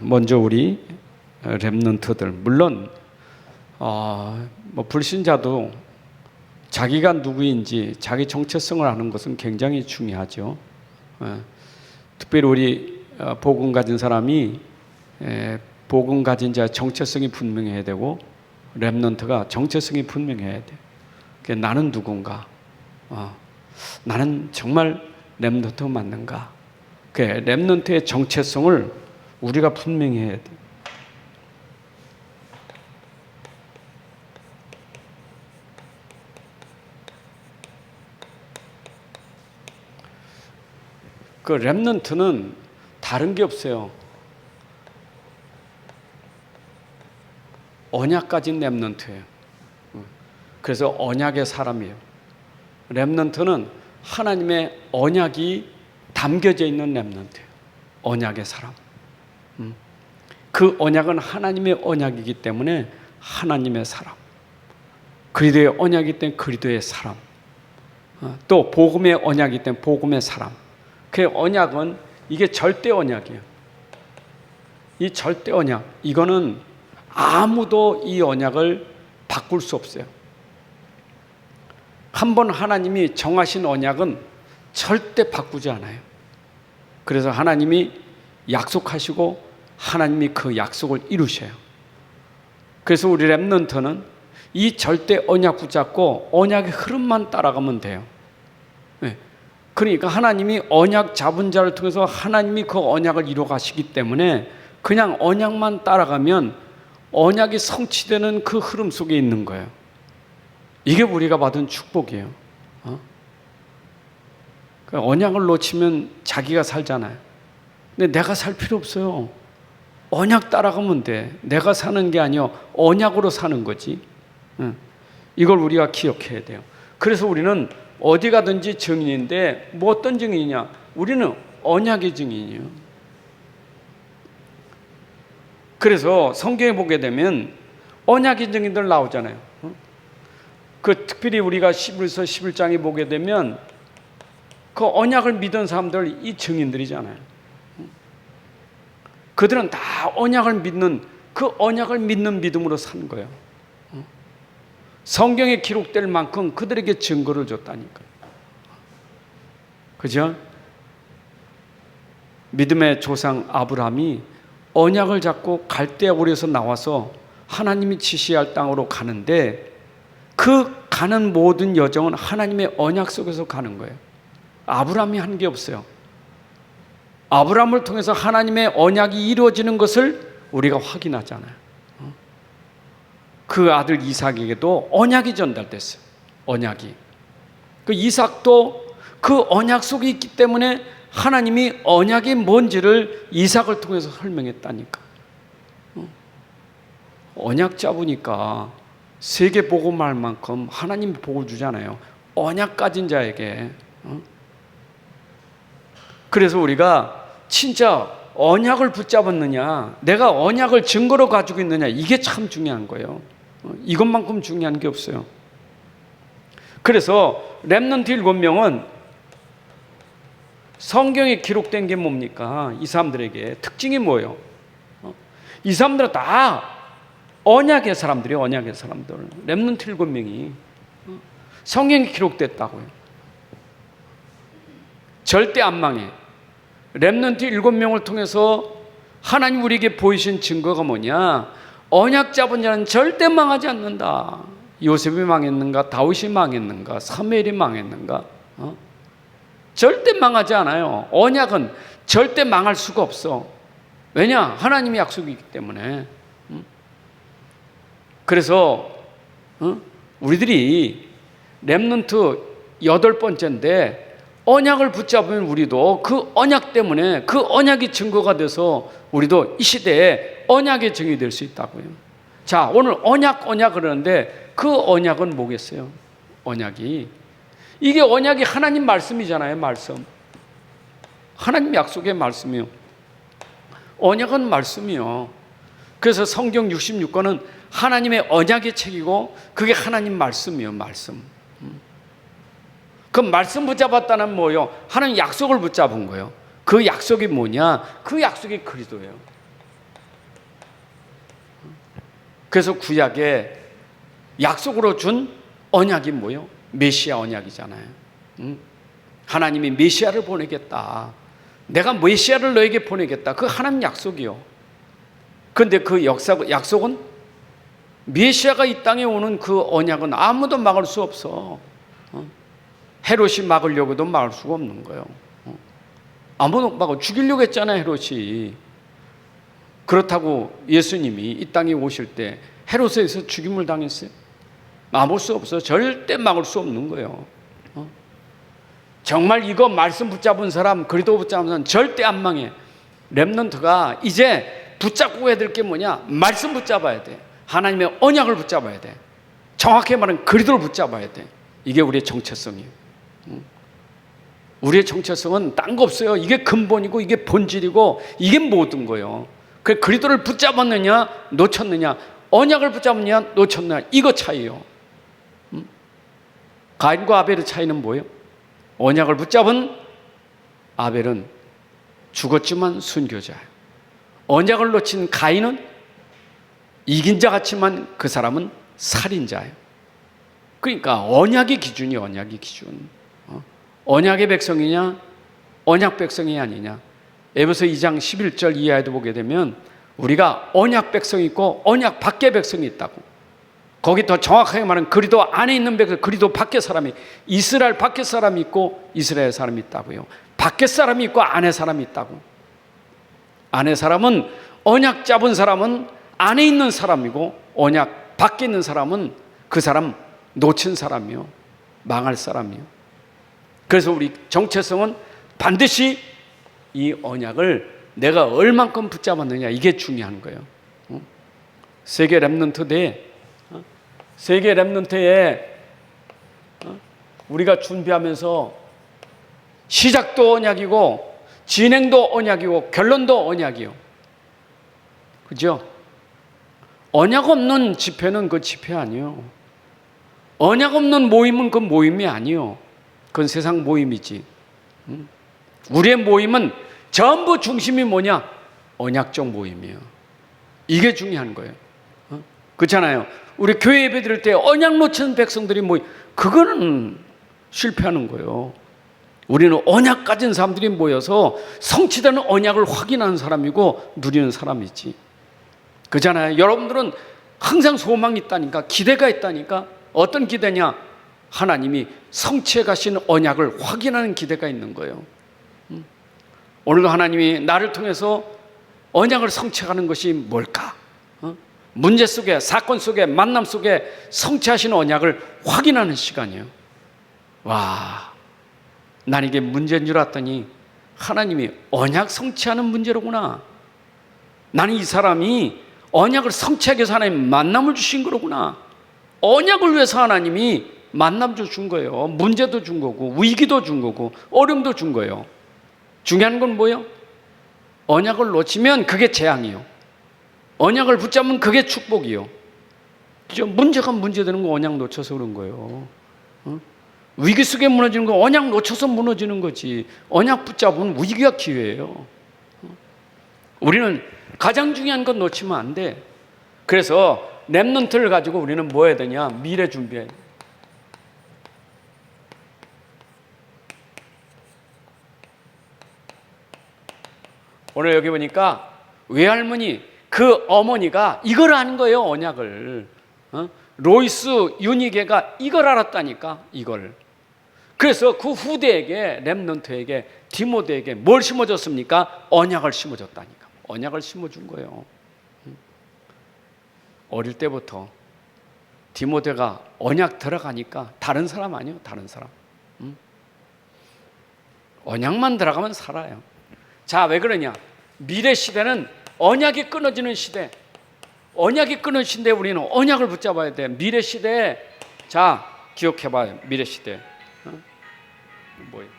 먼저 우리 렘넌트들, 물론 불신자도 자기가 누구인지 자기 정체성을 아는 것은 굉장히 중요하죠. 특별히 우리 복음 가진 사람이 복음 가진 자의 정체성이 분명해야 되고, 렘넌트가 정체성이 분명해야 돼. 나는 누군가, 나는 정말 렘넌트 맞는가. 렘넌트의 정체성을 우리가 분명히 해야 돼. 그 렘넌트는 다른 게 없어요. 언약 가진 렘넌트예요. 그래서 언약의 사람이에요. 렘넌트는 하나님의 언약이 담겨져 있는 렘넌트예요. 언약의 사람. 그 언약은 하나님의 언약이기 때문에 하나님의 사람. 그리스도의 언약이기 때문에 그리스도의 사람. 또 복음의 언약이기 때문에 복음의 사람. 그 언약은 이게 절대 언약이에요. 이 절대 언약, 이거는 아무도 이 언약을 바꿀 수 없어요. 한번 하나님이 정하신 언약은 절대 바꾸지 않아요. 그래서 하나님이 약속하시고 하나님이 그 약속을 이루셔요. 그래서 우리 렘넌트는 이 절대 언약 붙잡고 언약의 흐름만 따라가면 돼요. 그러니까 하나님이 언약 잡은 자를 통해서 하나님이 그 언약을 이루어 가시기 때문에 그냥 언약만 따라가면 언약이 성취되는 그 흐름 속에 있는 거예요. 이게 우리가 받은 축복이에요. 언약을 놓치면 자기가 살잖아요. 근데 내가 살 필요 없어요. 언약 따라가면 돼. 내가 사는 게 아니요, 언약으로 사는 거지. 이걸 우리가 기억해야 돼요. 그래서 우리는 어디 가든지 증인인데, 뭐 어떤 증인이냐? 우리는 언약의 증인이에요. 그래서 성경에 보게 되면 언약의 증인들 나오잖아요. 특별히 우리가 히브리서 11장에 보게 되면 그 언약을 믿은 사람들, 이 증인들이잖아요. 그들은 다 언약을 믿는, 그 언약을 믿는 믿음으로 사는 거예요. 성경에 기록될 만큼 그들에게 증거를 줬다니까요. 그죠? 믿음의 조상 아브라함이 언약을 잡고 갈대아 우리에서 나와서 하나님이 지시할 땅으로 가는데, 그 가는 모든 여정은 하나님의 언약 속에서 가는 거예요. 아브라함이 한 게 없어요. 아브라함을 통해서 하나님의 언약이 이루어지는 것을 우리가 확인하잖아요. 그 아들 이삭에게도 언약이 전달됐어요. 언약이. 그 이삭도 그 언약 속에 있기 때문에 하나님이 언약이 뭔지를 이삭을 통해서 설명했다니까. 언약 잡으니까 세계 복음할 만큼 하나님이 복을 주잖아요. 언약 가진 자에게. 그래서 우리가 진짜 언약을 붙잡았느냐, 내가 언약을 증거로 가지고 있느냐, 이게 참 중요한 거예요. 이것만큼 중요한 게 없어요. 그래서 렘넌트 7명은 성경에 기록된 게 뭡니까? 이 사람들에게 특징이 뭐예요? 이 사람들은 다 언약의 사람들이에요. 언약의 사람들. 렘넌트 7명이 성경에 기록됐다고요. 절대 안 망해. 렘넌트 7명을 통해서 하나님 우리에게 보이신 증거가 뭐냐? 언약 잡은 자는 절대 망하지 않는다. 요셉이 망했는가? 다윗이 망했는가? 사무엘이 망했는가? 절대 망하지 않아요. 언약은 절대 망할 수가 없어. 왜냐? 하나님의 약속이기 때문에. 그래서 우리들이 렘넌트 8번째인데, 언약을 붙잡으면 우리도 그 언약 때문에, 그 언약이 증거가 돼서 우리도 이 시대에 언약의 증이 될 수 있다고요. 자, 오늘 언약 그러는데 그 언약은 뭐겠어요? 언약이, 이게 언약이 하나님 말씀이잖아요. 말씀. 하나님 약속의 말씀이요. 언약은 말씀이요. 그래서 성경 66권은 하나님의 언약의 책이고 그게 하나님 말씀이요. 말씀. 그 말씀 붙잡았다는 뭐예요? 하나님 약속을 붙잡은 거예요. 그 약속이 뭐냐? 그 약속이 그리스도예요. 그래서 구약에 약속으로 준 언약이 뭐요? 메시아 언약이잖아요. 하나님이 메시아를 보내겠다. 내가 메시아를 너에게 보내겠다. 그 하나님 약속이요. 그런데 그 약속은 메시아가 이 땅에 오는 그 언약은 아무도 막을 수 없어. 헤롯이 막으려고도 막을 수가 없는 거예요. 아무도 막아 죽이려고 했잖아요, 헤롯이. 그렇다고 예수님이 이 땅에 오실 때 헤롯에서 죽임을 당했어요? 막을 수 없어. 절대 막을 수 없는 거예요. 정말 이거 말씀 붙잡은 사람, 그리스도 붙잡은 사람 절대 안 망해. 렘넌트가 이제 붙잡고 해야 될 게 뭐냐? 말씀 붙잡아야 돼. 하나님의 언약을 붙잡아야 돼. 정확히 말하면 그리스도를 붙잡아야 돼. 이게 우리의 정체성이에요. 우리의 정체성은 딴 거 없어요. 이게 근본이고 이게 본질이고 이게 모든 거예요. 그 그리스도를 붙잡았느냐 놓쳤느냐, 언약을 붙잡느냐 놓쳤느냐, 이거 차이예요. 가인과 아벨의 차이는 뭐예요? 언약을 붙잡은 아벨은 죽었지만 순교자예요. 언약을 놓친 가인은 이긴 자 같지만 그 사람은 살인자예요. 그러니까 언약의 기준이 언약의 기준. 언약의 백성이냐 언약 백성이 아니냐. 에베소 2장 11절 이하에도 보게 되면 우리가 언약 백성이 있고 언약 밖의 백성이 있다고. 거기 더 정확하게 말하면 그리스도 안에 있는 백성, 그리스도 밖의 사람이, 이스라엘 밖의 사람이 있고 이스라엘 사람이 있다고요. 밖의 사람이 있고 안에 사람이 있다고. 안에 사람은 언약 잡은 사람은 안에 있는 사람이고, 언약 밖에 있는 사람은 그 사람 놓친 사람이요, 망할 사람이요. 그래서 우리 정체성은 반드시 이 언약을 내가 얼만큼 붙잡았느냐, 이게 중요한 거예요. 세계 렘넌트 대회, 세계 렘넌트에 우리가 준비하면서 시작도 언약이고 진행도 언약이고 결론도 언약이요. 그죠? 언약 없는 집회는 그 집회 아니에요. 언약 없는 모임은 그 모임이 아니에요. 그건 세상 모임이지. 우리의 모임은 전부 중심이 뭐냐? 언약적 모임이에요. 이게 중요한 거예요. 그렇잖아요. 우리 교회 예배 드릴 때 언약 놓친 백성들이 그거는 실패하는 거예요. 우리는 언약 가진 사람들이 모여서 성취되는 언약을 확인하는 사람이고 누리는 사람이지. 그렇잖아요. 여러분들은 항상 소망이 있다니까, 기대가 있다니까. 어떤 기대냐? 하나님이 성취해 가신 언약을 확인하는 기대가 있는 거예요. 오늘도 하나님이 나를 통해서 언약을 성취하는 것이 뭘까? 문제 속에, 사건 속에, 만남 속에 성취하신 언약을 확인하는 시간이에요. 와, 난 이게 문제인 줄 알았더니 하나님이 언약 성취하는 문제로구나. 나는 이 사람이 언약을 성취하기 위해서 하나님 만남을 주신 거로구나. 언약을 위해서 하나님이 만남도 준 거예요. 문제도 준 거고 위기도 준 거고 어려움도 준 거예요. 중요한 건 뭐예요? 언약을 놓치면 그게 재앙이요. 언약을 붙잡으면 그게 축복이요. 문제가 문제되는 거 언약 놓쳐서 그런 거예요. 위기 속에 무너지는 거 언약 놓쳐서 무너지는 거지. 언약 붙잡으면 위기가 기회예요. 우리는 가장 중요한 건 놓치면 안 돼. 그래서 렘넌트를 가지고 우리는 뭐 해야 되냐? 미래 준비해. 오늘 여기 보니까 외할머니, 그 어머니가 이걸 아는 거예요, 언약을. 로이스 유니게가 이걸 알았다니까, 이걸. 그래서 그 후대에게, 렘넌트에게, 디모데에게 뭘 심어줬습니까? 언약을 심어줬다니까. 언약을 심어준 거예요. 어릴 때부터 디모데가 언약 들어가니까 다른 사람 아니에요, 다른 사람. 언약만 들어가면 살아요. 자, 왜 그러냐? 미래 시대는 언약이 끊어지는 시대. 언약이 끊어지는 시대에 우리는 언약을 붙잡아야 돼. 미래 시대에, 자, 기억해봐요. 미래 시대. 뭐예요?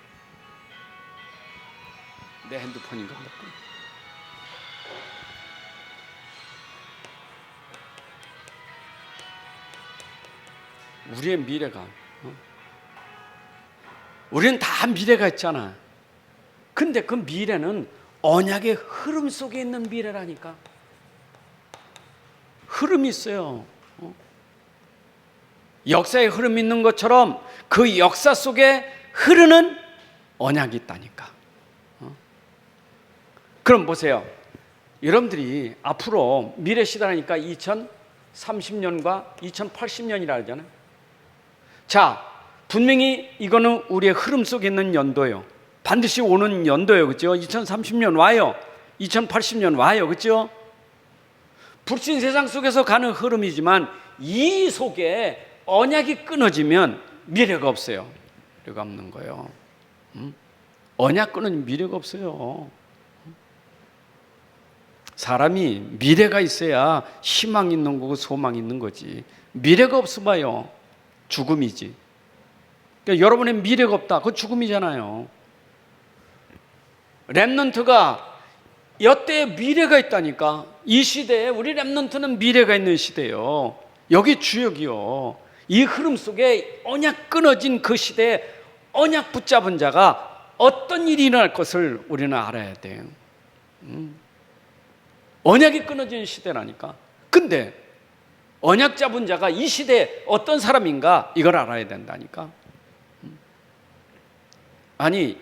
내 핸드폰인가? 우리의 미래가, 우리는 다 미래가 있잖아. 근데 그 미래는 언약의 흐름 속에 있는 미래라니까. 흐름이 있어요. 역사의 흐름이 있는 것처럼 그 역사 속에 흐르는 언약이 있다니까. 그럼 보세요. 여러분들이 앞으로 미래 시대라니까 2030년과 2080년이라 하잖아요. 자, 분명히 이거는 우리의 흐름 속에 있는 연도예요. 반드시 오는 연도예요. 그렇죠? 2030년 와요. 2080년 와요. 그렇죠? 불신 세상 속에서 가는 흐름이지만 이 속에 언약이 끊어지면 미래가 없어요. 미래가 없는 거예요. 언약 끊어지면 미래가 없어요. 사람이 미래가 있어야 희망이 있는 거고 소망이 있는 거지. 미래가 없어봐요. 죽음이지. 그러니까 여러분의 미래가 없다. 그거 죽음이잖아요. 렘넌트가 여태의 미래가 있다니까. 이 시대에 우리 렘넌트는 미래가 있는 시대예요. 여기 주역이요. 이 흐름 속에 언약 끊어진 그 시대에 언약 붙잡은 자가 어떤 일이 일어날 것을 우리는 알아야 돼요. 언약이 끊어진 시대라니까. 근데 언약 잡은 자가 이 시대에 어떤 사람인가 이걸 알아야 된다니까. 아니,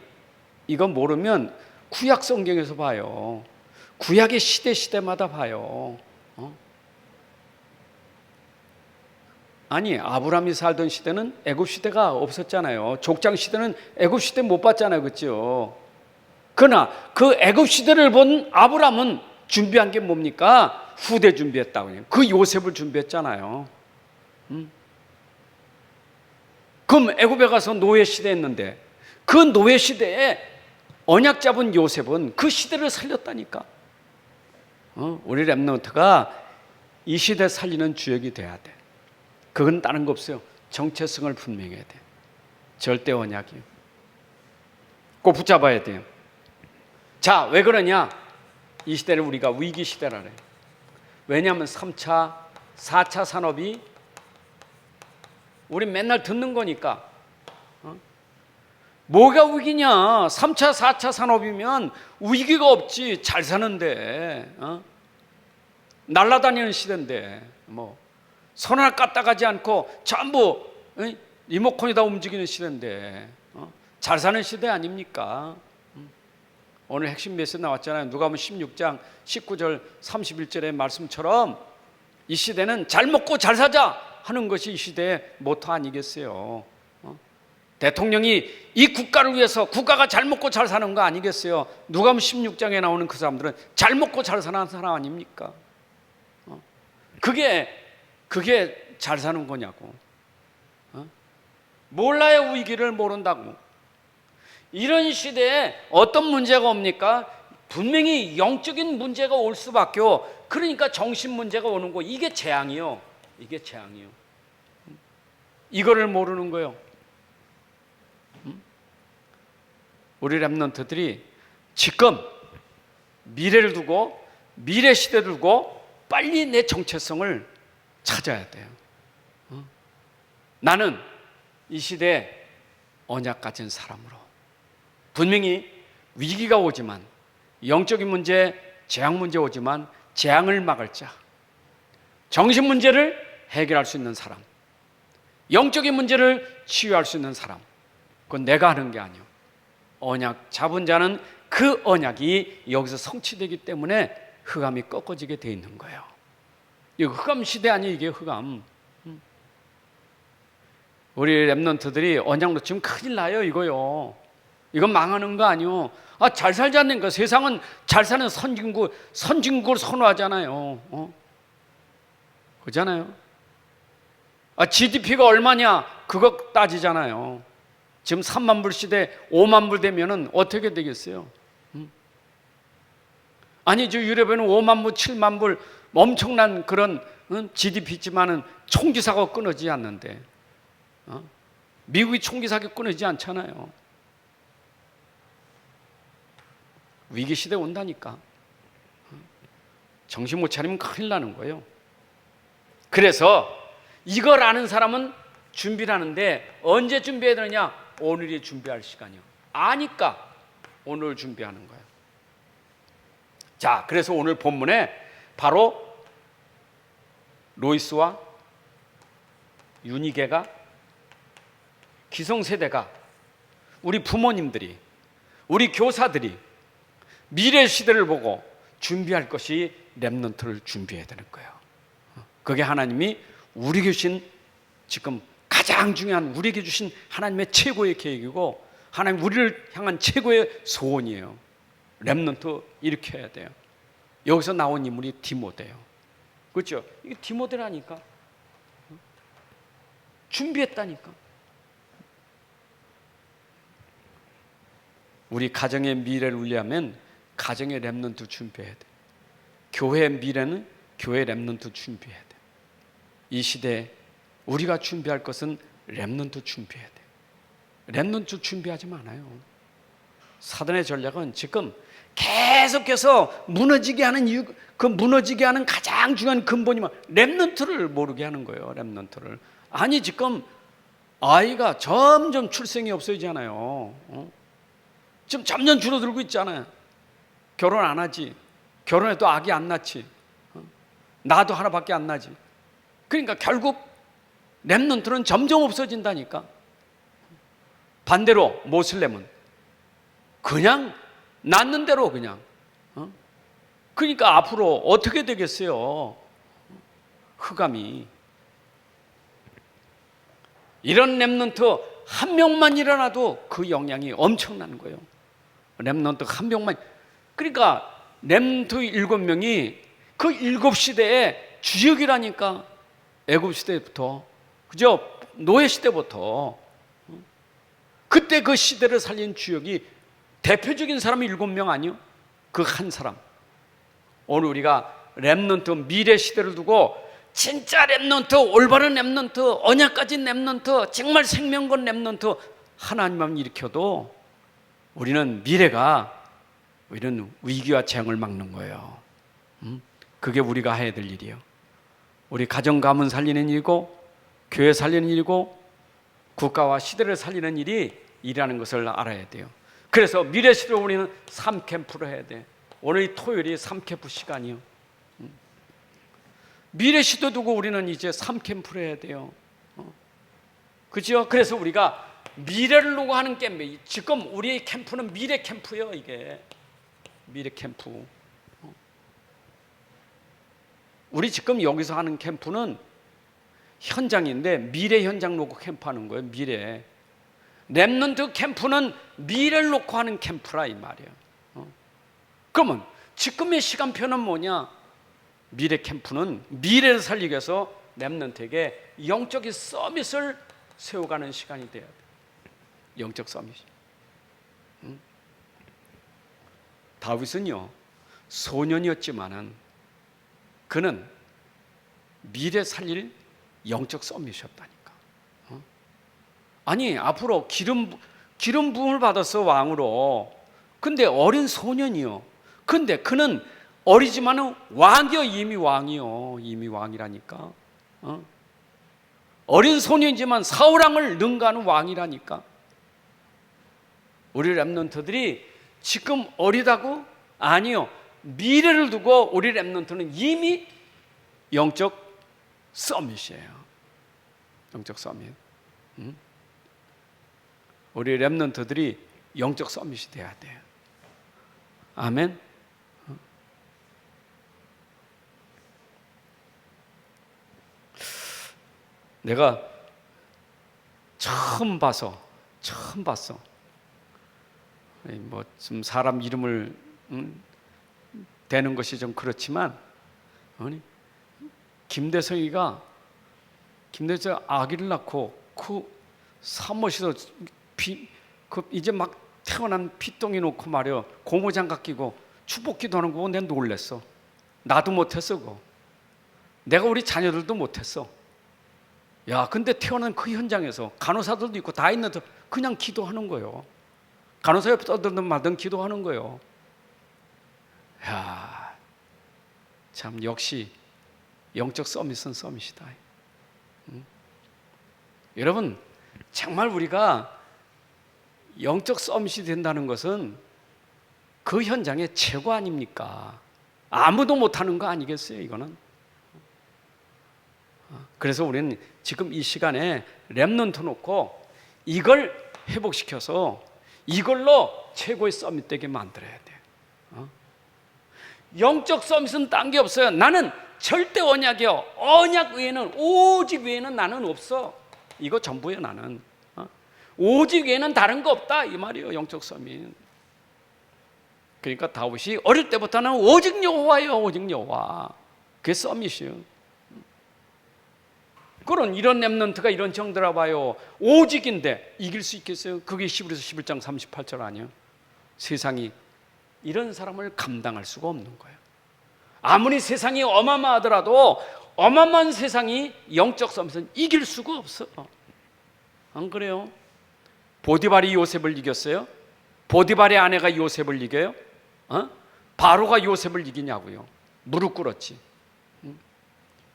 이건 모르면 구약 성경에서 봐요. 구약의 시대마다 봐요. 아니, 아브라함이 살던 시대는 애굽 시대가 없었잖아요. 족장 시대는 애굽 시대 못 봤잖아요. 그렇죠? 그러나 그 애굽 시대를 본 아브라함은 준비한 게 뭡니까? 후대 준비했다고요. 그 요셉을 준비했잖아요. 그럼 애굽에 가서 노예 시대 했는데 그 노예 시대에 언약 잡은 요셉은 그 시대를 살렸다니까. 우리 렘넌트가 이 시대 살리는 주역이 돼야 돼. 그건 다른 거 없어요. 정체성을 분명해야 돼. 절대 언약이요. 꼭 붙잡아야 돼요. 자, 왜 그러냐? 이 시대를 우리가 위기 시대라 그래요. 왜냐하면 3차, 4차 산업이 우리 맨날 듣는 거니까. 뭐가 위기냐? 3차, 4차 산업이면 위기가 없지. 잘 사는데. 날아다니는 시대인데 뭐 손 하나 까딱 가지 않고 전부 리모컨이 다 움직이는 시대인데 잘 사는 시대 아닙니까? 오늘 핵심 메시지 나왔잖아요. 누가복음 16장 19절 31절의 말씀처럼 이 시대는 잘 먹고 잘 사자 하는 것이 이 시대의 모토 아니겠어요? 대통령이 이 국가를 위해서 국가가 잘 먹고 잘 사는 거 아니겠어요? 누가복음 16장에 나오는 그 사람들은 잘 먹고 잘 사는 사람 아닙니까? 그게 잘 사는 거냐고. 몰라야 위기를 모른다고. 이런 시대에 어떤 문제가 옵니까? 분명히 영적인 문제가 올 수밖에. 그러니까 정신 문제가 오는 거. 이게 재앙이요. 이게 재앙이요. 이거를 모르는 거예요. 우리 렘넌트들이 지금 미래를 두고 미래 시대를 두고 빨리 내 정체성을 찾아야 돼요. 나는 이 시대에 언약 가진 사람으로 분명히 위기가 오지만 영적인 문제, 재앙 문제 오지만 재앙을 막을 자, 정신 문제를 해결할 수 있는 사람, 영적인 문제를 치유할 수 있는 사람, 그건 내가 하는 게 아니에요. 언약 잡은 자는 그 언약이 여기서 성취되기 때문에 흑암이 꺾어지게 돼 있는 거예요. 이거 흑암 시대 아니에요. 이게 흑암. 우리 렘넌트들이 언약 놓치면 큰일 나요. 이거요. 이건 망하는 거 아니요. 잘 살지 않는가. 세상은 잘 사는 선진국을 선호하잖아요. 그렇잖아요. GDP가 얼마냐 그거 따지잖아요. 지금 3만 불 시대 5만 불 되면은 어떻게 되겠어요? 아니 저 유럽에는 5만 불, 7만 불 엄청난 그런 GDP지만은 총기 사고가 끊어지지 않는데 미국이 총기 사고 끊어지지 않잖아요. 위기 시대 온다니까. 정신 못 차리면 큰일 나는 거예요. 그래서 이걸 아는 사람은 준비를 하는데 언제 준비해야 되느냐? 오늘이 준비할 시간이요. 아니까 오늘 준비하는 거예요. 자, 그래서 오늘 본문에 바로 로이스와 윤희계가, 기성세대가, 우리 부모님들이, 우리 교사들이 미래 시대를 보고 준비할 것이 렘넌트를 준비해야 되는 거예요. 그게 하나님이 우리에게 주신, 지금 가장 중요한, 우리에게 주신 하나님의 최고의 계획이고 하나님 우리를 향한 최고의 소원이에요. 렘넌트 이렇게 해야 돼요. 여기서 나온 인물이 디모데예요. 그렇죠? 이게 디모데라니까. 준비했다니까. 우리 가정의 미래를 위하면 가정의 렘넌트 준비해야 돼. 교회의 미래는 교회 렘넌트 준비해야 돼. 이 시대에 우리가 준비할 것은 렘넌트 준비해야 돼. 렘넌트 준비하지 않아요. 사단의 전략은 지금 계속해서 무너지게 하는 이유, 그 무너지게 하는 가장 중요한 근본이 렘넌트를 모르게 하는 거예요. 렘넌트를. 아니 지금 아이가 점점 출생이 없어지잖아요. 지금 점점 줄어들고 있잖아요. 결혼 안 하지. 결혼해도 아기 안 낳지. 나도 하나밖에 안 나지. 그러니까 결국 렘넌트는 점점 없어진다니까. 반대로 모슬렘은 그냥 낳는 대로 그냥. 그러니까 앞으로 어떻게 되겠어요? 흑암이. 이런 렘넌트 한 명만 일어나도 그 영향이 엄청난 거예요. 렘넌트 한 명만. 그러니까 렘넌트 7명이 그 7시대의 주역이라니까. 애굽 시대부터, 그죠? 노예 시대부터. 그때 그 시대를 살린 주역이 대표적인 사람이 7명 아니요? 그 한 사람. 오늘 우리가 렘넌트, 미래 시대를 두고 진짜 렘넌트, 올바른 렘넌트, 언약 가진 렘넌트, 정말 생명건 렘넌트 하나님만 일으켜도 우리는 미래가, 우리는 위기와 재앙을 막는 거예요. 그게 우리가 해야 될 일이에요. 우리 가정 가문 살리는 일이고 교회 살리는 일이고 국가와 시대를 살리는 일이라는 것을 알아야 돼요. 그래서 미래 시대로 우리는 3캠프를 해야 돼. 오늘 이 토요일이 3캠프 시간이요. 미래 시대 두고 우리는 이제 3캠프를 해야 돼요. 그죠? 그래서 우리가 미래를 놓고 하는 캠프, 지금 우리의 캠프는 미래 캠프예요. 이게 미래 캠프. 우리 지금 여기서 하는 캠프는 현장인데 미래 현장 놓고 캠프하는 거예요. 미래. 렘넌트 캠프는 미래를 놓고 하는 캠프라 이 말이에요. 그러면 지금의 시간표는 뭐냐? 미래 캠프는 미래를 살리기 위해서 렘넌트에게 영적인 서밋을 세워가는 시간이 돼야 돼요. 영적 서밋. 다윗은요 소년이었지만은 그는 미래 살릴 영적 서밋이었다니까. 아니 앞으로 기름 부음을 받아서 왕으로. 근데 어린 소년이요. 근데 그는 어리지만은 왕이요. 이미 왕이요. 이미 왕이라니까. 어린 소년이지만 사울 왕을 능가하는 왕이라니까. 우리 렘넌트들이 지금 어리다고? 아니요. 미래를 두고 우리 렘넌트는 이미 영적 서밋이에요. 영적 서밋. 우리 렘넌트들이 영적 서밋이 돼야 돼요. 아멘. 내가 처음 봤어. 뭐 좀 사람 이름을 대는 것이 좀 그렇지만, 김대성이가 아기를 낳고 그 사무실에서 이제 막 태어난 피똥이 놓고 말이야 고무장갑 끼고 축복기도 하는 거 보고 내가 놀랬어. 나도 못했어 그거. 내가 우리 자녀들도 못했어. 야, 근데 태어난 그 현장에서 간호사들도 있고 다 있는데 그냥 기도하는 거예요. 간호사 옆에 떠들든 기도하는 거예요. 야, 참 역시 영적 서밋은 서밋이다. 여러분 정말 우리가 영적 서밋이 된다는 것은 그 현장의 최고 아닙니까? 아무도 못하는 거 아니겠어요? 이거는 그래서 우리는 지금 이 시간에 렘넌트 놓고 이걸 회복시켜서 이걸로 최고의 서밋 되게 만들어야 돼요. 영적 서밋은 딴 게 없어요. 나는 절대 언약이요. 언약 외에는, 오직 외에는 나는 없어. 이거 전부예요. 나는 오직 외에는 다른 거 없다 이 말이에요. 영적 서밋. 그러니까 다윗이 어릴 때부터는 오직 여호와예요. 오직 여호와. 그게 서밋이에요. 그런 이런 렘넌트가 이런 정들아 봐요. 오직인데 이길 수 있겠어요? 그게 히브리서 11장 38절 아니에요? 세상이 이런 사람을 감당할 수가 없는 거예요. 아무리 세상이 어마어마하더라도 어마어마한 세상이 영적 서밋은 이길 수가 없어. 안 그래요? 보디발이 요셉을 이겼어요? 보디발의 아내가 요셉을 이겨요? 바로가 요셉을 이기냐고요? 무릎 꿇었지.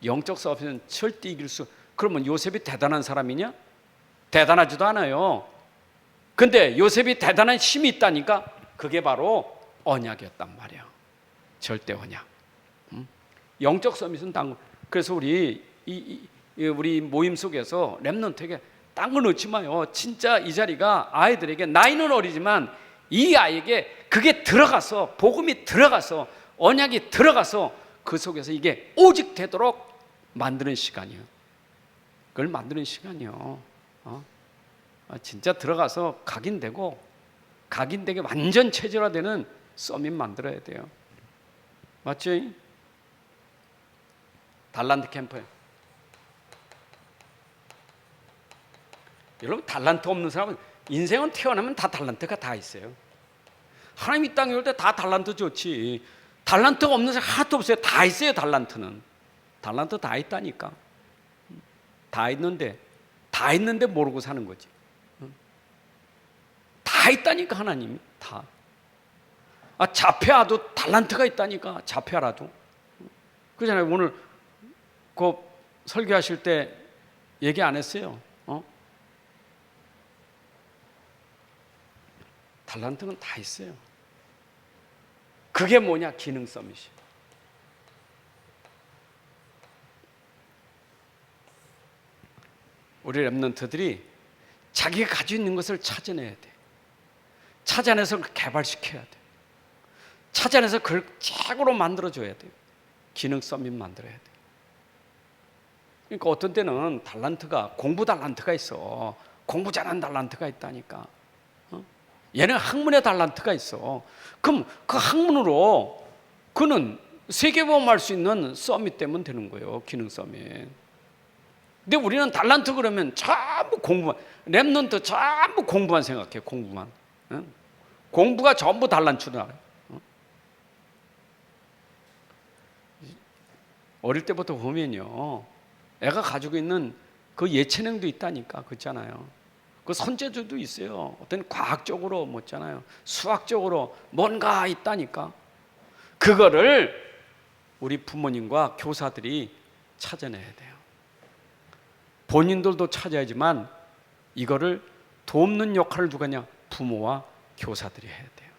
영적 서밋은 절대 이길 수. 그러면 요셉이 대단한 사람이냐? 대단하지도 않아요. 근데 요셉이 대단한 힘이 있다니까 그게 바로 언약이었단 말이야. 절대 언약. 영적 서밋은 딴 거. 그래서 우리 우리 모임 속에서 렘넌트에게 딴 거 넣지 마요. 진짜 이 자리가 아이들에게 나이는 어리지만 이 아이에게 그게 들어가서 복음이 들어가서 언약이 들어가서 그 속에서 이게 오직 되도록 만드는 시간이에요. 그걸 만드는 시간이요. 진짜 들어가서 각인되게 완전 체질화되는 서밋 만들어야 돼요. 맞죠? 달란트 캠프. 여러분 달란트 없는 사람은 인생은 태어나면 다 달란트가 다 있어요. 하나님 이 땅에 올 때 다 달란트 좋지. 달란트가 없는 사람 하나도 없어요. 다 있어요. 달란트는. 달란트 다 있다니까. 다 있는데 모르고 사는 거지. 다 있다니까 하나님이 다. 자폐아도 달란트가 있다니까. 자폐아라도. 그러잖아요. 오늘 그 설교하실 때 얘기 안 했어요. 달란트는 다 있어요. 그게 뭐냐? 기능 서밋이. 우리 렘넌트들이 자기가 가지고 있는 것을 찾아내야 돼. 찾아내서 개발시켜야 돼. 찾아내서 그걸 최고로 만들어줘야 돼요. 기능 서밋 만들어야 돼. 그러니까 어떤 때는 달란트가 공부 달란트가 있어. 공부 잘하는 달란트가 있다니까. 얘는 학문의 달란트가 있어. 그럼 그 학문으로 그는 세계보험할 수 있는 서밋 되면 되는 거예요. 기능 서밋. 근데 우리는 달란트 그러면 전부 공부만, 렘넌트 전부 공부만 생각해. 공부만. 공부가 전부 달란트다. 어릴 때부터 보면요, 애가 가지고 있는 그 예체능도 있다니까. 그렇잖아요. 그 선재주도 있어요. 어떤 과학적으로 뭐 있잖아요. 수학적으로 뭔가 있다니까. 그거를 우리 부모님과 교사들이 찾아내야 돼요. 본인들도 찾아야지만 이거를 돕는 역할을 누가 하냐? 부모와 교사들이 해야 돼요.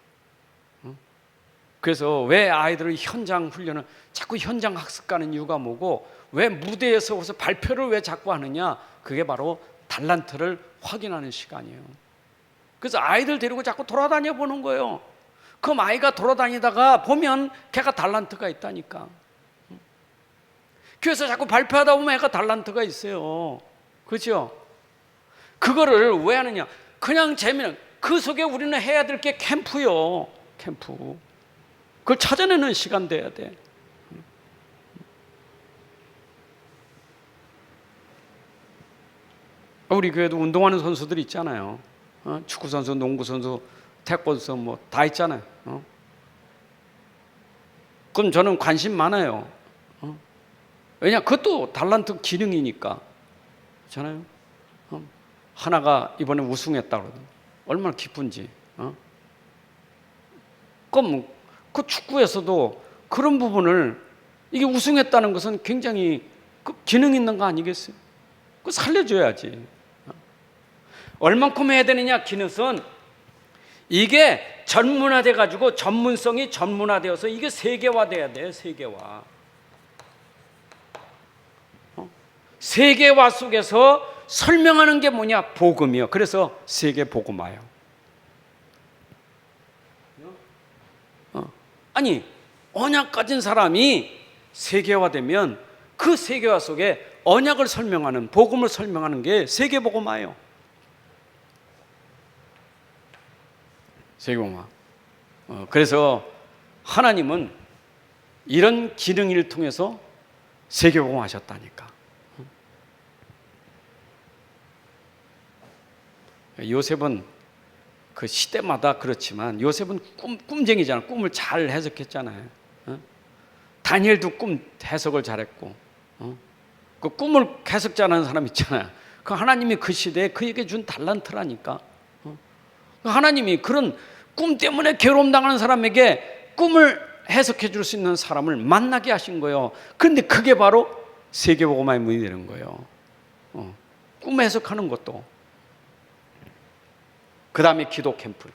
그래서 왜 아이들을 현장 훈련을 자꾸 현장 학습 가는 이유가 뭐고, 왜 무대에 서서 발표를 왜 자꾸 하느냐? 그게 바로 달란트를 확인하는 시간이에요. 그래서 아이들 데리고 자꾸 돌아다녀 보는 거예요. 그럼 아이가 돌아다니다가 보면 걔가 달란트가 있다니까. 교회에서 자꾸 발표하다 보면 애가 달란트가 있어요. 그렇죠? 그거를 왜 하느냐? 그냥 재미는, 그 속에 우리는 해야 될 게 캠프요. 캠프. 그걸 찾아내는 시간 돼야 돼. 우리 교회도 운동하는 선수들 있잖아요. 축구 선수, 농구 선수, 태권도 선수 뭐 다 있잖아요. 그럼 저는 관심 많아요. 왜냐, 그것도 달란트 기능이니까. 그렇잖아요. 하나가 이번에 우승했다 그러더니 얼마나 기쁜지. 그럼 그 축구에서도 그런 부분을, 이게 우승했다는 것은 굉장히 그 기능 있는 거 아니겠어요? 그거 살려줘야지. 얼만큼 해야 되느냐? 기능은 이게 전문화돼 가지고 전문성이 전문화되어서 이게 세계화돼야 돼요. 세계화. 세계화 속에서 설명하는 게 뭐냐? 복음이요. 그래서 세계 복음화요. 아니, 언약 가진 사람이 세계화되면 그 세계화 속에 언약을 설명하는, 복음을 설명하는 게 세계 복음화예요. 세계 복음화. 그래서 하나님은 이런 기능을 통해서 세계 복음화 하셨다니까. 요셉은 그 시대마다 그렇지만 요셉은 꿈쟁이잖아. 꿈을 잘 해석했잖아요. 다니엘도 꿈 해석을 잘했고, 그 꿈을 해석 잘하는 사람 있잖아요. 그 하나님이 그 시대에 그에게 준 달란트라니까. 하나님이 그런 꿈 때문에 괴로움 당하는 사람에게 꿈을 해석해 줄 수 있는 사람을 만나게 하신 거예요. 그런데 그게 바로 세계복음화의 문이 되는 거예요. 꿈 해석하는 것도. 그 다음에 기도 캠프.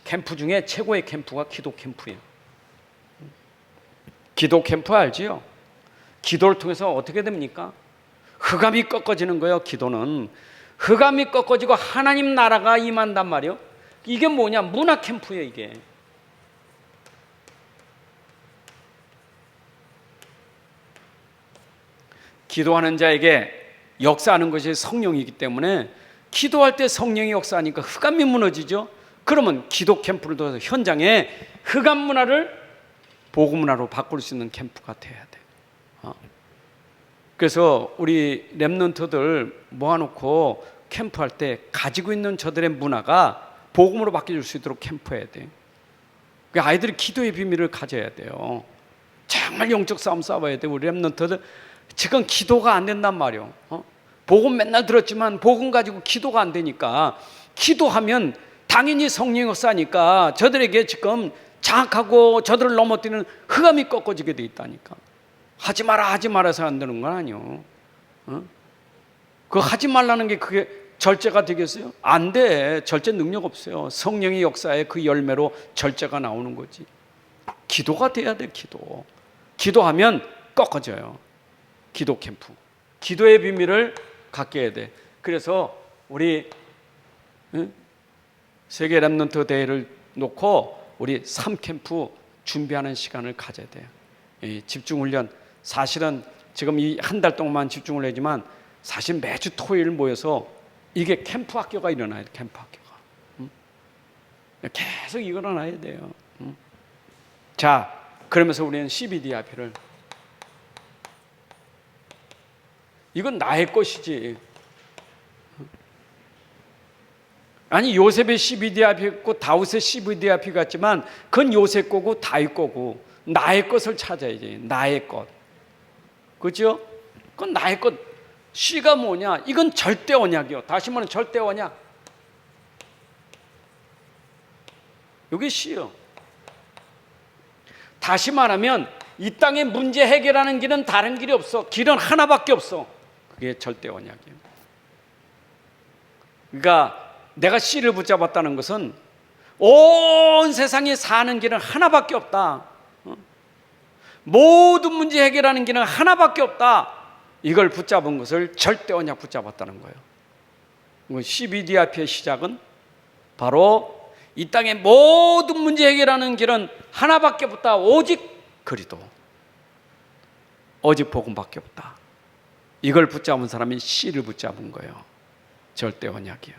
캠프 중에 최고의 캠프가 기도 캠프예요. 기도 캠프 알지요? 기도를 통해서 어떻게 됩니까? 흑암이 꺾어지는 거예요. 기도는 흑암이 꺾어지고 하나님 나라가 임한단 말이에요. 이게 뭐냐? 문화 캠프예요. 이게 기도하는 자에게 역사하는 것이 성령이기 때문에 기도할 때 성령이 역사하니까 흑암이 무너지죠. 그러면 기도 캠프를 둬서 현장에 흑암 문화를 복음 문화로 바꿀 수 있는 캠프가 돼야 돼요. 그래서 우리 렘넌트들 모아놓고 캠프할 때 가지고 있는 저들의 문화가 복음으로 바뀌어줄 수 있도록 캠프해야 돼요. 아이들이 기도의 비밀을 가져야 돼요. 정말 영적 싸움 싸워야 돼요. 우리 렘넌트들 지금 기도가 안 된단 말이에요. 복음 맨날 들었지만 복음 가지고 기도가 안 되니까, 기도하면 당연히 성령 역사니까 저들에게 지금 장악하고 저들을 넘어뜨리는 흑암이 꺾어지게 돼 있다니까. 하지 마라 하지 말아서 안 되는 건 아니에요. 그거 하지 말라는 게 그게 절제가 되겠어요? 안 돼. 절제 능력 없어요. 성령의 역사에 그 열매로 절제가 나오는 거지. 기도가 돼야 돼. 기도하면 꺾어져요. 기도 캠프. 기도의 비밀을 갖게 해야 돼. 그래서 우리 세계 렘넌트 대회를 놓고 우리 3캠프 준비하는 시간을 가져야 돼요. 이 집중훈련, 사실은 지금 이 한 달 동안만 집중을 하지만 사실 매주 토요일 모여서 이게 캠프 학교가 일어나야 돼. 캠프 학교가 계속 일어나야 돼요. 자, 그러면서 우리는 CBDIP를, 이건 나의 것이지. 아니, 요셉의 CBDIP 있고 다윗의 CBDIP 같지만 그건 요셉 거고 다윗 거고, 나의 것을 찾아야지. 나의 것. 그렇죠? 그건 나의 것. C가 뭐냐? 이건 절대 언약이요. 다시 말하면 절대 언약. 이게 C요. 다시 말하면 이 땅의 문제 해결하는 길은 다른 길이 없어. 길은 하나밖에 없어. 그게 절대 언약이에요. 그러니까 내가 C를 붙잡았다는 것은 온 세상에 사는 길은 하나밖에 없다. 모든 문제 해결하는 길은 하나밖에 없다. 이걸 붙잡은 것을 절대 언약 붙잡았다는 거예요. CBDIP의 시작은 바로 이 땅의 모든 문제 해결하는 길은 하나밖에 없다. 오직 그리도, 오직 복음밖에 없다. 이걸 붙잡은 사람이 C를 붙잡은 거예요. 절대 언약이요.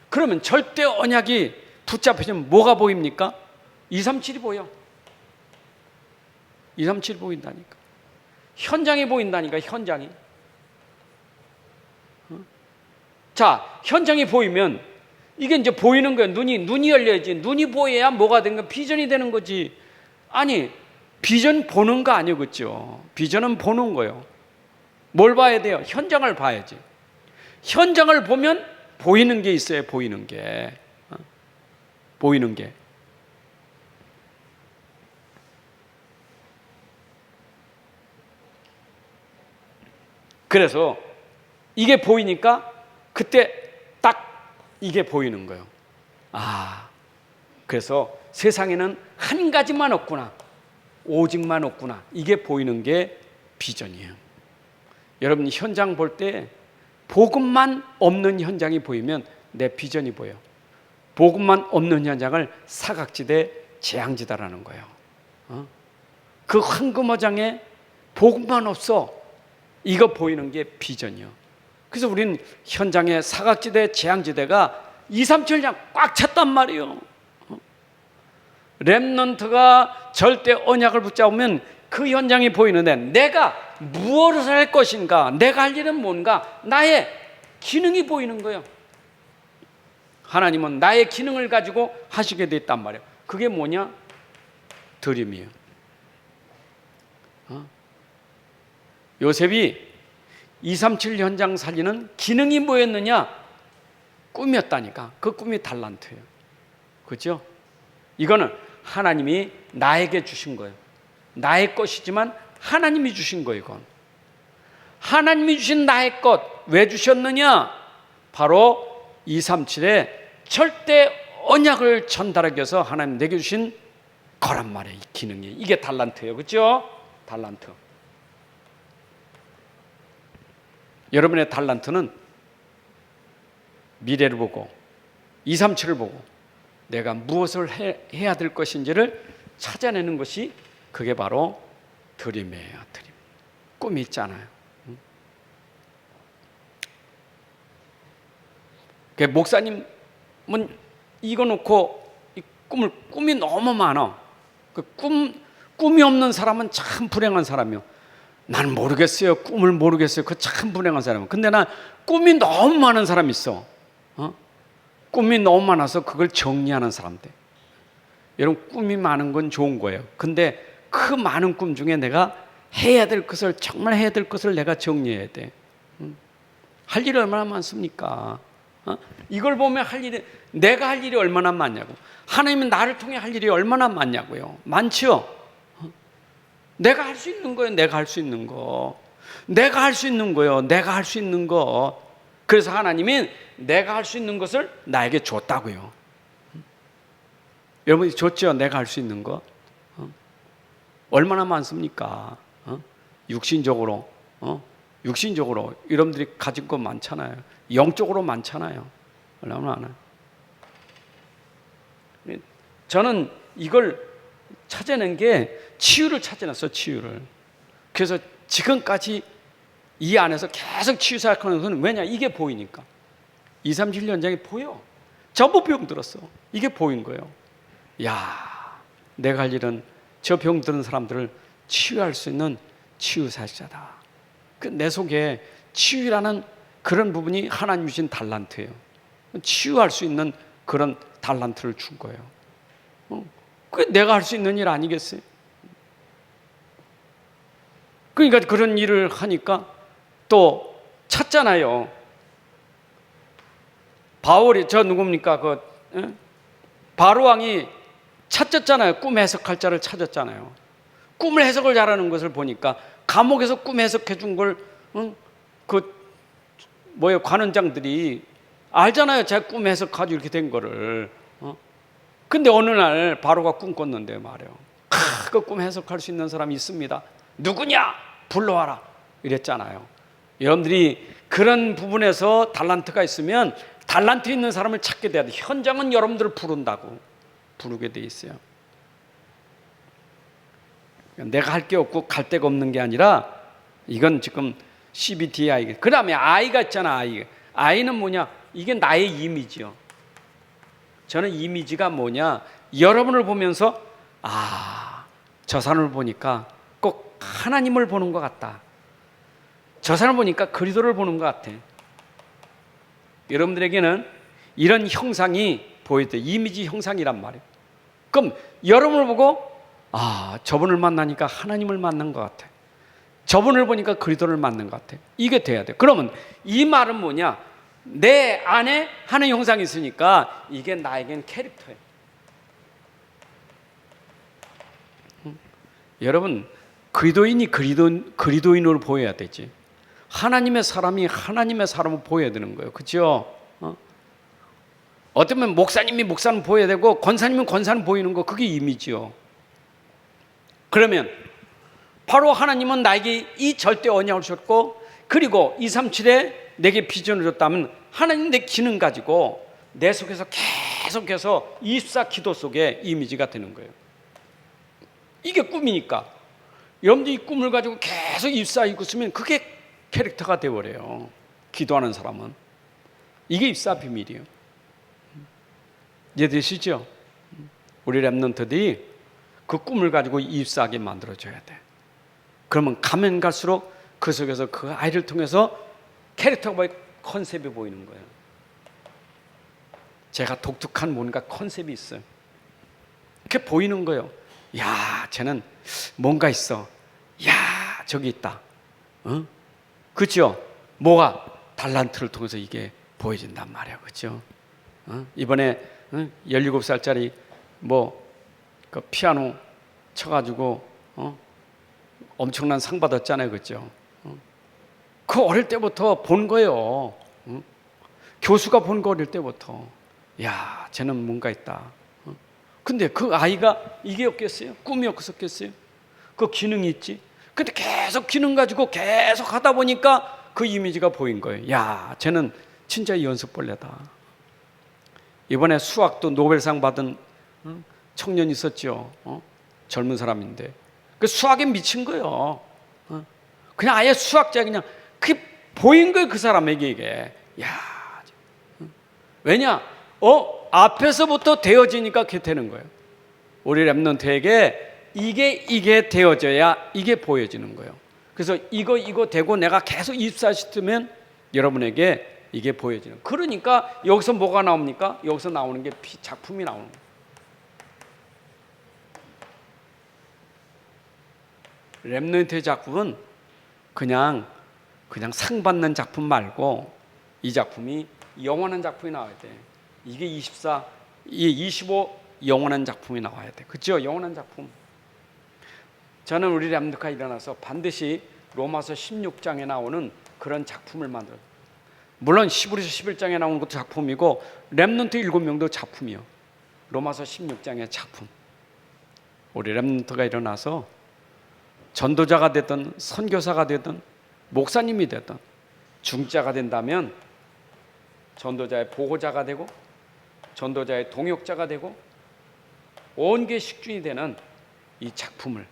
그러면 절대 언약이 붙잡히면 뭐가 보입니까? 237이 보여. 237이 보인다니까. 현장이 보인다니까. 현장이. 자, 현장이 보이면 이게 이제 보이는 거예요. 눈이 열려야지. 눈이 보여야 뭐가 되는 거야? 비전이 되는 거지. 아니, 비전 보는 거 아니에요. 그렇죠? 비전은 보는 거예요. 뭘 봐야 돼요? 현장을 봐야지. 현장을 보면 보이는 게 있어요. 보이는 게. 보이는 게. 그래서 이게 보이니까 그때 딱 이게 보이는 거예요. 아, 그래서 세상에는 한 가지만 없구나. 오직만 없구나. 이게 보이는 게 비전이에요. 여러분 현장 볼 때 복음만 없는 현장이 보이면 내 비전이 보여. 복음만 없는 현장을 사각지대 재앙지대라는 거예요. 그 황금어장에 복음만 없어. 이거 보이는 게 비전이요. 그래서 우리는 현장에 사각지대 재앙지대가 2, 3, 7장 꽉 찼단 말이에요. 렘넌트가 절대 언약을 붙잡으면 그 현장이 보이는데 내가 무엇을 할 것인가, 내가 할 일은 뭔가, 나의 기능이 보이는 거예요. 하나님은 나의 기능을 가지고 하시게 됐단 말이에요. 그게 뭐냐? 드림이에요. 요셉이 237 현장 살리는 기능이 뭐였느냐? 꿈이었다니까. 그 꿈이 달란트예요. 그렇죠? 이거는 하나님이 나에게 주신 거예요. 나의 것이지만 하나님이 주신 거예요. 이건 하나님이 주신 나의 것. 왜 주셨느냐? 바로 237에 절대 언약을 전달하기 위해서 하나님 내게 주신 거란 말이에요. 이 기능이. 이게 달란트예요. 그렇죠? 달란트. 여러분의 달란트는 미래를 보고 237을 보고 내가 무엇을 해야 될 것인지를 찾아내는 것이, 그게 바로 드림이에요. 드림. 꿈이 있잖아요. 목사님은 이거 놓고 이 꿈이 너무 많아. 꿈이 없는 사람은 참 불행한 사람이요. 나는 모르겠어요. 꿈을 모르겠어요. 그 참 불행한 사람이에요. 근데 난 꿈이 너무 많은 사람이 있어. 꿈이 너무 많아서 그걸 정리하는 사람들. 여러분, 꿈이 많은 건 좋은 거예요. 근데 그 많은 꿈 중에 내가 해야 될 것을, 정말 해야 될 것을 내가 정리해야 돼. 할 일이 얼마나 많습니까? 이걸 보면 내가 할 일이 얼마나 많냐고. 하나님은 나를 통해 할 일이 얼마나 많냐고요. 많죠? 내가 할 수 있는 거예요. 내가 할 수 있는 거. 내가 할 수 있는 거예요. 내가 할 수 있는 거. 그래서 하나님은 내가 할 수 있는 것을 나에게 줬다고요. 여러분이 줬죠? 내가 할 수 있는 거. 얼마나 많습니까? 육신적으로 여러분들이 가진 거 많잖아요. 영적으로 많잖아요. 얼마나 많아요. 저는 이걸 찾아낸 게 치유를 찾아냈어요. 치유를. 그래서 지금까지 이 안에서 계속 치유 사역하는 것은, 왜냐? 이게 보이니까. 237 현장이 보여. 전부 병 들었어. 이게 보인 거예요. 야, 내가 할 일은 저 병 들은 사람들을 치유할 수 있는 치유사자다. 내 속에 치유라는 그런 부분이 하나님 주신 달란트예요. 치유할 수 있는 그런 달란트를 준 거예요. 그게 내가 할 수 있는 일 아니겠어요? 그러니까 그런 일을 하니까 또 찾잖아요. 바울이, 저 누굽니까? 바로왕이 찾았잖아요. 꿈 해석할 자를 찾았잖아요. 꿈을 해석을 잘하는 것을 보니까 감옥에서 꿈 해석해 준 걸 관원장들이 알잖아요. 제가 꿈 해석하고 이렇게 된 거를. 근데 어느 날 바로가 꿈 꿨는데 말이에요. 그 꿈 해석할 수 있는 사람이 있습니다. 누구냐? 불러와라. 이랬잖아요. 여러분들이 그런 부분에서 달란트가 있으면 달란트 있는 사람을 찾게 돼야 돼. 현장은 여러분들을 부르게 돼 있어요. 내가 할 게 없고 갈 데가 없는 게 아니라, 이건 지금 CBTI. 그 다음에 I가 있잖아. I는 뭐냐? 이게 나의 이미지요. 저는 이미지가 뭐냐? 여러분을 보면서, 저 사람을 보니까 꼭 하나님을 보는 것 같다. 저 사람을 보니까 그리스도를 보는 것 같아. 여러분들에게는 이런 형상이 보여야 돼. 이미지 형상이란 말이에요. 그럼 여러분을 보고, 저분을 만나니까 하나님을 만난 것 같아. 저분을 보니까 그리스도를 만난 것 같아. 이게 돼야 돼. 그러면 이 말은 뭐냐? 내 안에 하는 형상이 있으니까 이게 나에겐 캐릭터예요. 여러분, 그리스도인이 그리스도인으로 보여야 되지. 하나님의 사람이 하나님의 사람으로 보여야 되는 거예요. 그렇죠? 어쩌면 목사님이 목사는 보여야 되고 권사님은 권사는 보이는 거, 그게 이미지요. 그러면 바로 하나님은 나에게 이 절대 언약을 주셨고, 그리고 237에 내게 비전을 줬다면 하나님 내 기능 가지고 내 속에서 계속해서 24 기도 속에 이미지가 되는 거예요. 이게 꿈이니까 여러분들 이 꿈을 가지고 계속 24 읽고 있으면 그게 캐릭터가 되어버려요. 기도하는 사람은. 이게 24 비밀이에요. 이해되시죠? 우리 랩런트들이 그 꿈을 가지고 24하게 만들어줘야 돼. 그러면 가면 갈수록 그 속에서 그 아이를 통해서 캐릭터가 컨셉이 보이는 거예요. 제가 독특한 뭔가 컨셉이 있어요. 이렇게 보이는 거예요. 야, 쟤는 뭔가 있어. 야, 저기 있다. 그렇죠? 뭐가 달란트를 통해서 이게 보여진단 말이야. 그렇죠? 이번에 17살짜리 그 피아노 쳐가지고 엄청난 상 받았잖아요. 그렇죠? 그 어릴 때부터 본 거예요. 교수가 본 거 어릴 때부터. 야, 쟤는 뭔가 있다. 근데 그 아이가 이게 없겠어요? 꿈이 없었겠어요? 그 기능이 있지. 근데 계속 기능 가지고 계속 하다 보니까 그 이미지가 보인 거예요. 야, 쟤는 진짜 연습벌레다. 이번에 수학도 노벨상 받은 청년이 있었죠. 젊은 사람인데 그 수학에 미친 거예요. 그냥 아예 수학자 그냥 그게 보인 거예요. 그 사람에게 이게. 야, 왜냐? 앞에서부터 되어지니까 그게 되는 거예요. 우리 랩런트에게 이게 되어져야 이게 보여지는 거예요. 그래서 이거 되고 내가 계속 24시면 여러분에게 이게 보여지는. 그러니까 여기서 뭐가 나옵니까? 여기서 나오는 게 작품이 나오는 거예요. 랩런트의 작품은 그냥 상 받는 작품 말고 이 작품이 영원한 작품이 나와야 돼. 이게 24, 이게 25 영원한 작품이 나와야 돼. 그렇죠? 영원한 작품. 저는 우리 랩런트가 일어나서 반드시 로마서 16장에 나오는 그런 작품을 만들어요. 물론 11에서 11장에 나오는 것도 작품이고 랩런트 7명도 작품이요. 로마서 16장의 작품. 우리 랩런트가 일어나서 전도자가 되든 선교사가 되든 목사님이 되든 중자가 된다면 전도자의 보호자가 되고 전도자의 동역자가 되고 온 게 식준이 되는 이 작품을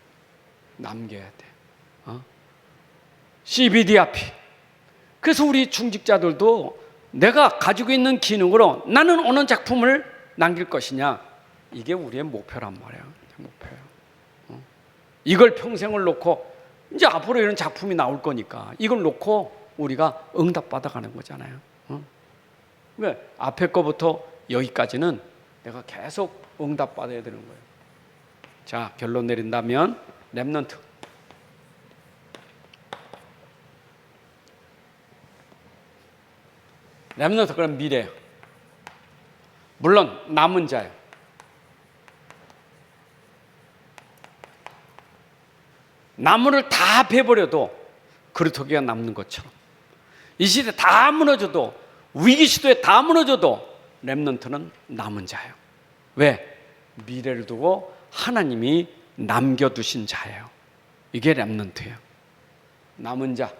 남겨야 돼. CBDRP. 그래서 우리 중직자들도 내가 가지고 있는 기능으로 나는 어느 작품을 남길 것이냐, 이게 우리의 목표란 말이에요. 목표예요. 이걸 평생을 놓고 이제 앞으로 이런 작품이 나올 거니까 이걸 놓고 우리가 응답받아가는 거잖아요. 왜? 앞에 거부터 여기까지는 내가 계속 응답받아야 되는 거예요. 자, 결론 내린다면 랩런트. 랩런트 그럼 미래예요. 물론 남은 자예요. 나무를 다 베버려도 그루터기가 남는 것처럼 이 시대 다 무너져도 위기 시대에 다 무너져도 랩런트는 남은 자예요. 왜? 미래를 두고 하나님이 남겨두신 자예요. 이게 랩런트예요. 남은 자.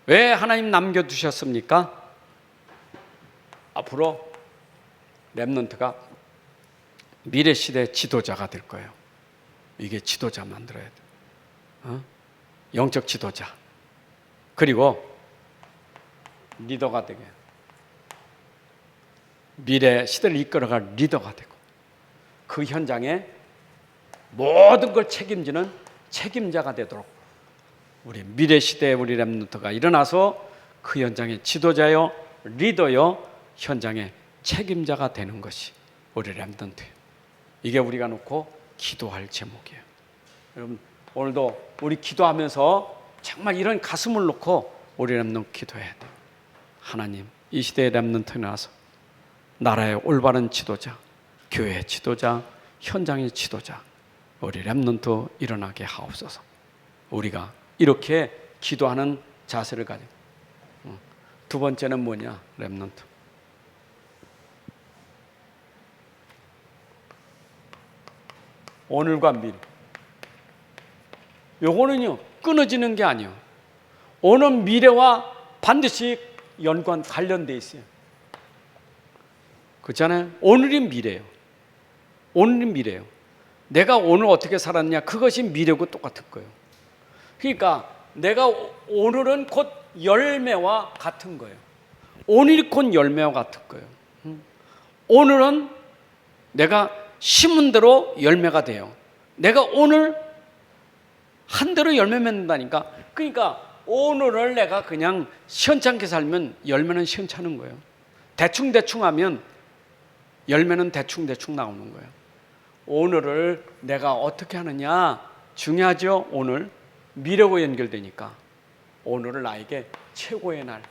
왜 하나님 남겨두셨습니까? 앞으로 랩런트가 미래 시대 지도자가 될 거예요. 이게 지도자 만들어야 돼. 영적 지도자. 그리고 리더가 되게. 미래 시대를 이끌어갈 리더가 되고 그 현장에 모든 걸 책임지는 책임자가 되도록 우리 미래 시대의 우리 랩런트가 일어나서 그 현장의 지도자요, 리더요, 현장의 책임자가 되는 것이 우리 랩런트예요. 이게 우리가 놓고 기도할 제목이에요. 여러분 오늘도 우리 기도하면서 정말 이런 가슴을 놓고 우리 랩런트 기도해야 돼요. 하나님, 이 시대의 랩런트에 나와서 나라의 올바른 지도자, 교회의 지도자, 현장의 지도자, 우리 랩런트 일어나게 하옵소서. 우리가 이렇게 기도하는 자세를 가지고. 두 번째는 뭐냐? 랩런트. 오늘과 미래. 요거는요 끊어지는 게 아니에요. 오는 미래와 반드시 관련돼 있어요. 그렇잖아요. 오늘이 미래예요. 오늘이 미래예요. 내가 오늘 어떻게 살았냐, 그것이 미래고 똑같은 거예요. 그러니까 내가 오늘은 곧 열매와 같은 거예요. 오늘이 곧 열매와 같은 거예요. 오늘은 내가 심은 대로 열매가 돼요. 내가 오늘 한 대로 열매 맺는다니까. 그러니까 오늘을 내가 그냥 시원찮게 살면 열매는 시원찮은 거예요. 대충 하면 열매는 대충 나오는 거예요. 오늘을 내가 어떻게 하느냐 중요하죠. 오늘 미래와 연결되니까 오늘을 나에게 최고의 날,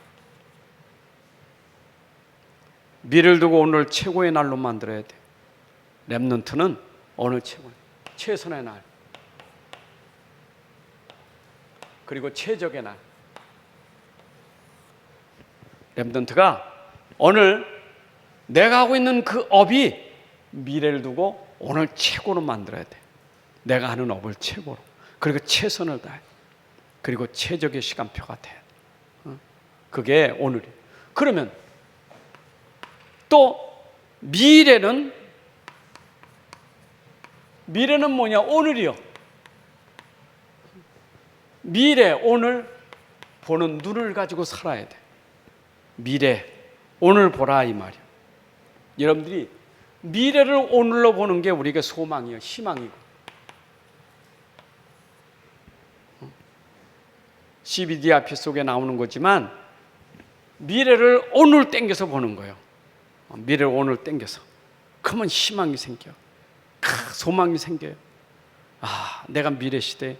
미래를 두고 오늘 최고의 날로 만들어야 돼. 렘넌트는 오늘 최선의 날, 그리고 최적의 날. 렘넌트가 오늘 내가 하고 있는 그 업이 미래를 두고 오늘 최고로 만들어야 돼. 내가 하는 업을 최고로, 그리고 최선을 다해, 그리고 최적의 시간표가 돼. 그게 오늘이. 그러면 또 미래는 뭐냐? 오늘이요. 미래, 오늘 보는 눈을 가지고 살아야 돼. 미래, 오늘 보라 이 말이야. 여러분들이 미래를 오늘로 보는 게 우리에게 소망이요, 희망이고. CBD 앞에 속에 나오는 거지만 미래를 오늘 땡겨서 보는 거예요. 미래를 오늘 땡겨서. 그러면 희망이 생겨. 소망이 생겨요. 아, 내가 미래 시대에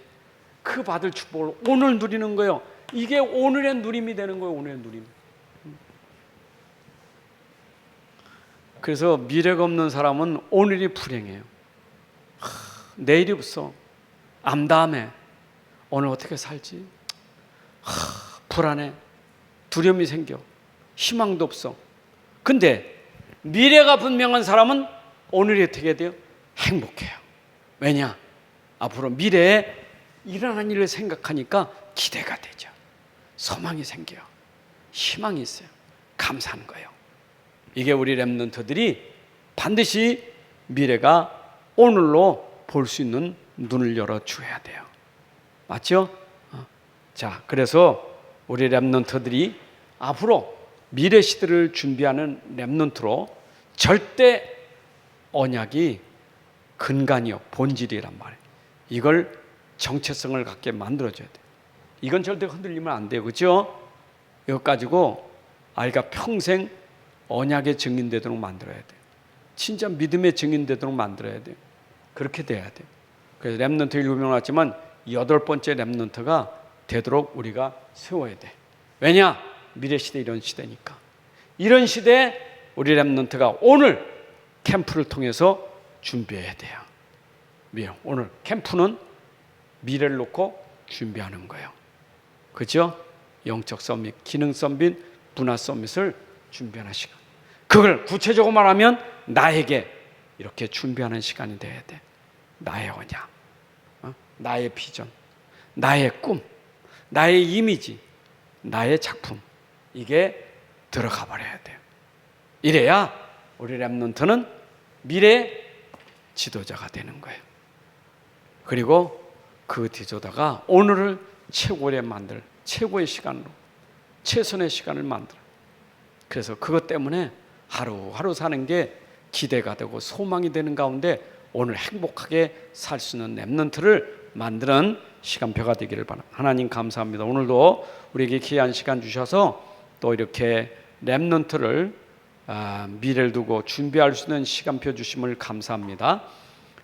그 받을 축복을 오늘 누리는 거예요. 이게 오늘의 누림이 되는 거예요. 오늘의 누림. 그래서 미래가 없는 사람은 오늘이 불행해요. 내일이 없어. 암담해. 오늘 어떻게 살지? 불안해. 두려움이 생겨. 희망도 없어. 근데 미래가 분명한 사람은 오늘이 어떻게 돼요? 행복해요. 왜냐? 앞으로 미래에 일어난 일을 생각하니까 기대가 되죠. 소망이 생겨요. 희망이 있어요. 감사하는 거예요. 이게 우리 렘넌트들이 반드시 미래가 오늘로 볼 수 있는 눈을 열어줘야 돼요. 맞죠? 자, 그래서 우리 렘넌트들이 앞으로 미래 시대를 준비하는 렘넌트로 절대 언약이 근간이요, 본질이란 말이에요. 이걸 정체성을 갖게 만들어줘야 돼요. 이건 절대 흔들리면 안 돼요. 그렇죠? 이거 가지고 아이가 평생 언약의 증인되도록 만들어야 돼요. 진짜 믿음의 증인되도록 만들어야 돼요. 그렇게 돼야 돼요. 그래서 렘넌트 7명 나왔지만 8번째 렘넌트가 되도록 우리가 세워야 돼. 왜냐? 미래 시대 이런 시대니까. 이런 시대에 우리 렘넌트가 오늘 캠프를 통해서 준비해야 돼요. 오늘 캠프는 미래를 놓고 준비하는 거예요. 그죠? 영적 서밋, 기능 서밋, 문화 서밋을 준비하는 시간. 그걸 구체적으로 말하면 나에게 이렇게 준비하는 시간이 돼야 돼. 나의 언약, 나의 비전, 나의 꿈, 나의 이미지, 나의 작품, 이게 들어가 버려야 돼요. 이래야 우리 렘넌트는 미래 지도자가 되는 거예요. 그리고 그 지도자가 오늘을 최고의 시간으로, 최선의 시간을 만들어. 그래서 그것 때문에 하루하루 사는 게 기대가 되고 소망이 되는 가운데 오늘 행복하게 살 수 있는 렘넌트를 만드는 시간표가 되기를 바랍니다. 하나님 감사합니다. 오늘도 우리에게 귀한 시간 주셔서 또 이렇게 렘넌트를 미래를 두고 준비할 수 있는 시간표 주심을 감사합니다.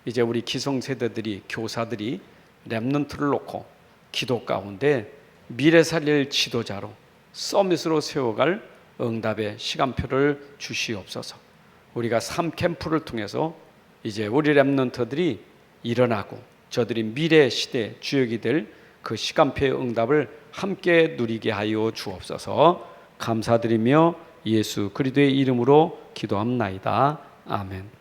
이제 우리 기성세대들이, 교사들이 렘넌트를 놓고 기도 가운데 미래 살릴 지도자로 서밋으로 세워갈 응답의 시간표를 주시옵소서. 우리가 3캠프를 통해서 이제 우리 렘넌트들이 일어나고 저들이 미래 시대 주역이 될 그 시간표의 응답을 함께 누리게 하여 주옵소서. 감사드리며 예수 그리스도의 이름으로 기도합나이다. 아멘.